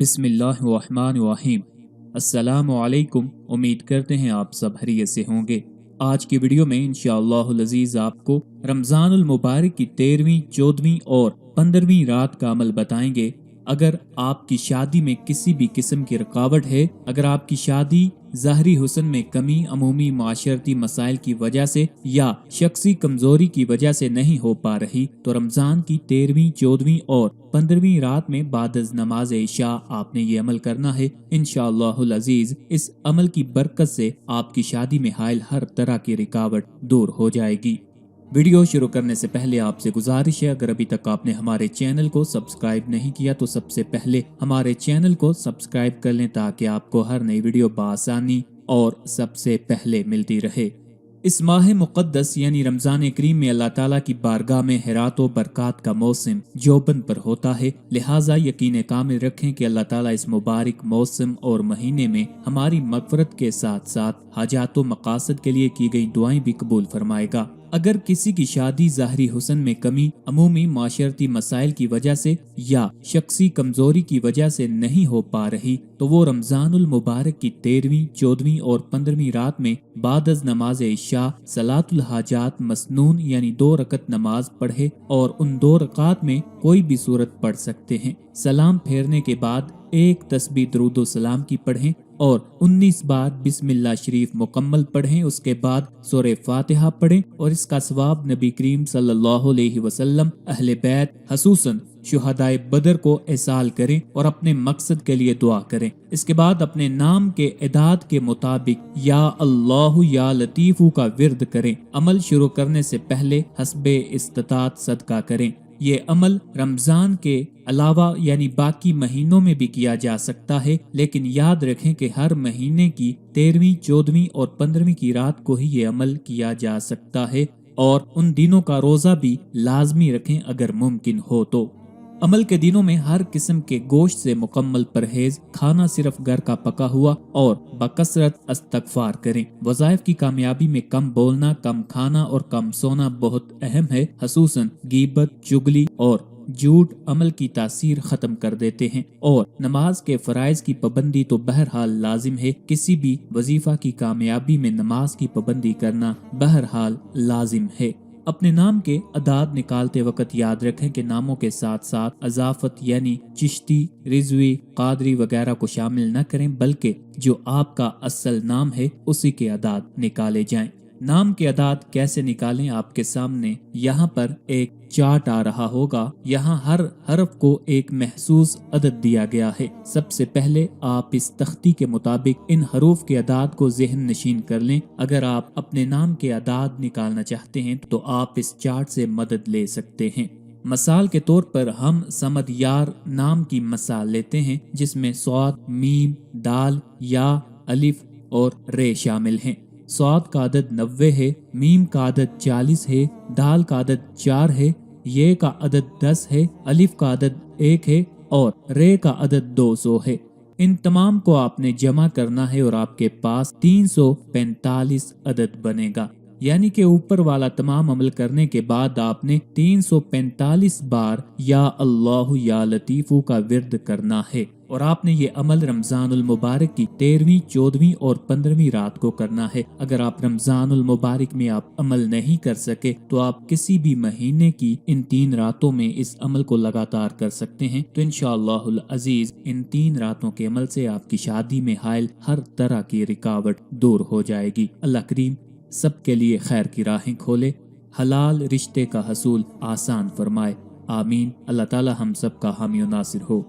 बिस्मिल्लाहिर्रहमानिर्रहीम। अस्सलामु अलैकुम। उम्मीद करते हैं आप सब खैरियत से होंगे। आज की वीडियो में इंशाअल्लाहुल अज़ीज़ आपको रमज़ानुल मुबारक की 13वीं, 14वीं और 15वीं रात का अमल बताएंगे। अगर आपकी शादी में किसी भी किस्म की रुकावट है, अगर आपकी शादी ज़ाहरी हुस्न में कमी, अमूमी माशरती मसाइल की वजह से या शख्सी कमजोरी की वजह से नहीं हो पा रही, तो रमज़ान की 13वीं, 14वीं और 15वीं रात में बादज़ नमाज इशा आपने ये अमल करना है। इंशाअल्लाहुल अज़ीज़ इस अमल की बरकत से आपकी शादी में हायल हर तरह की रुकावट दूर हो जाएगी। वीडियो शुरू करने से पहले आपसे गुजारिश है, अगर अभी तक आपने हमारे चैनल को सब्सक्राइब नहीं किया तो सबसे पहले हमारे चैनल को सब्सक्राइब कर लें ताकि आपको हर नई वीडियो बआसानी और सबसे पहले मिलती रहे। इस माह मुक़द्दस यानी रमज़ान करीम में अल्लाह ताला की बारगाह में हिरात व बरक़ात का मौसम जोबन पर होता है। लिहाजा यकीन कामिल रखें कि अल्लाह ताला इस मुबारक मौसम और महीने में हमारी मग़फ़िरत के साथ साथ हाजात व मक़ासद के लिए की गई दुआएं भी कबूल फरमाएगा। अगर किसी की शादी ज़ाहरी हुस्न में कमी, अमूमी माशरती मसाइल की वजह से या शख्सी कमजोरी की वजह से नहीं हो पा रही, तो वो रमज़ानुल मुबारक की 13वीं, 14वीं और 15वीं रात में बादज़ नमाज इशा सलातुल हाजात मसनून यानी 2 रकत नमाज पढ़े और उन 2 रकात में कोई भी सूरत पढ़ सकते हैं। सलाम फेरने के बाद एक तस्बीह दरूद सलाम की पढ़ें और 19 बार बिस्मिल्लाह शरीफ मुकम्मल पढ़ें। उसके बाद सूरह फातिहा पढ़ें और इसका सवाब नबी करीम सल्लल्लाहु अलैहि वसल्लम, अहले बैत, खसूसन शुहदाए बदर को एसाल करें और अपने मकसद के लिए दुआ करें। इसके बाद अपने नाम के इदाद के मुताबिक या अल्लाहु या लतीफू का विर्द करें। अमल शुरू करने से पहले हस्बे इस्तात सदका करें। ये अमल रमजान के अलावा यानी बाकी महीनों में भी किया जा सकता है, लेकिन याद रखें कि हर महीने की 13वीं, 14वीं और 15वीं की रात को ही ये अमल किया जा सकता है और उन दिनों का रोजा भी लाजमी रखें अगर मुमकिन हो तो। अमल के दिनों में हर किस्म के गोश्त से मुकम्मल परहेज, खाना सिर्फ घर का पका हुआ और बकसरत इस्तगफार करें। वज़ाइफ की कामयाबी में कम बोलना, कम खाना और कम सोना बहुत अहम है। खसूसन गीबत, चुगली और झूठ अमल की तासीर खत्म कर देते हैं और नमाज के फराइज की पाबंदी तो बहरहाल लाजिम है। किसी भी वजीफा की कामयाबी में नमाज की पाबंदी करना बहरहाल लाजिम है। अपने नाम के अदाद निकालते वक्त याद रखें कि नामों के साथ साथ अजाफत यानी चिश्ती, रिजवी, कादरी वगैरह को शामिल न करें, बल्कि जो आपका असल नाम है उसी के अदाद निकाले जाएं। नाम के अदाद कैसे निकालें, आपके सामने यहाँ पर एक चार्ट आ रहा होगा। यहाँ हर हरफ को एक महसूस अदद दिया गया है। सबसे पहले आप इस तख्ती के मुताबिक इन हरूफ के अदाद को ज़हन नशीन कर लें। अगर आप अपने नाम के अदाद निकालना चाहते हैं तो आप इस चार्ट से मदद ले सकते हैं। मसाल के तौर पर हम समद यार नाम की मसाल लेते हैं, जिसमें स्वाद, मीम, दाल, या, अलिफ और रे शामिल हैं। स्वाद का अदद 90 है, मीम का अदद 40 है, दाल का अदद 4 है, ये का अदद 10 है, अलिफ का अदद 1 है और रे का अदद 200 है। इन तमाम को आपने जमा करना है और आपके पास 345 अदद बनेगा। यानी कि ऊपर वाला तमाम अमल करने के बाद आपने 345 बार या अल्लाहु या लतीफू का विर्द करना है और आपने ये अमल रमजानुल मुबारक की 13वीं, 14वीं और 15वीं रात को करना है। अगर आप रमजानुल मुबारक में आप अमल नहीं कर सके तो आप किसी भी महीने की इन 3 रातों में इस अमल को लगातार कर सकते हैं। तो इंशाअल्लाहुल अजीज इन 3 रातों के अमल से आपकी शादी में हायल हर तरह की रुकावट दूर हो जाएगी। अल्लाह करीम सबके लिए खैर की राहें खोले, हलाल रिश्ते का हसूल आसान फरमाए। आमीन। अल्लाह ताला हम सब का हामी नासिर हो।